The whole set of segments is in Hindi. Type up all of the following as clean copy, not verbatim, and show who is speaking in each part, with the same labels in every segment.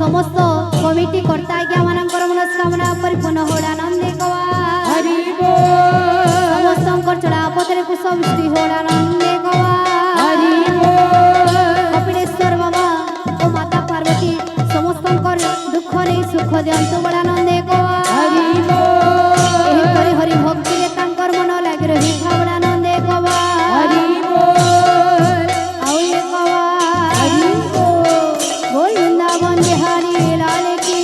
Speaker 1: समस्त कमिटी कर्ता आज्ञा मानकर मनस्कामना परिपूर्ण होडानंदे कवा
Speaker 2: हरि बोल
Speaker 1: समस्त चढ़ा पथरे पुष्पवृष्टि होडानंदे कवा
Speaker 2: हरि बोल
Speaker 1: कपिलेश्वर बाबा ओ माता पार्वती समस्त दुख नहीं सुख दियंतु बड़ानंदे कवा
Speaker 2: हरि बोल
Speaker 1: एही परि हरि भक्ति रे तांकर मन लागि रही बड़ानंदे कवा
Speaker 2: हरि बोल
Speaker 1: आउ ये कवा
Speaker 2: हरि बोल
Speaker 1: बोल वृंदावन बिहारी लाल की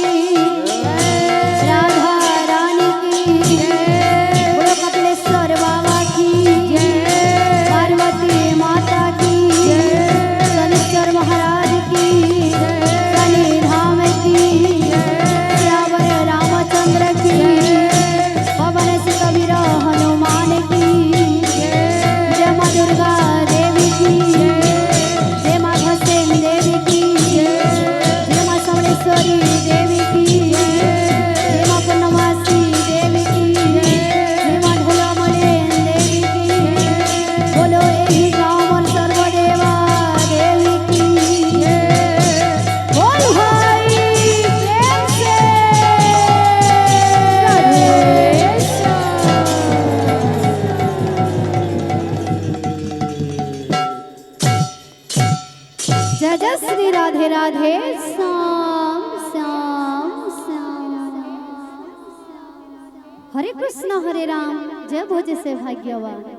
Speaker 1: राधा रानी की बोलो कपिलेश्वर बाबा की पार्वती माता की शनिश्वर महाराज की शनि धाम की श्यावर रामचंद्र की पवन से कबीर हनुमान की जय माँ दुर्गा देवी की जय माँ भसेन देवी की जय माँ समलेश्वरी देवी की जय माँ पूर्णमासी देवी की जय माँ ढोलामलेन देवी की बोलो एही गाँव सर्वदेवा देवी की बोल भाई प्रेम से जय जय श्री राधे राधे श्याम श्याम श्याम हरे कृष्ण हरे राम जय भोज से भाग्यवान।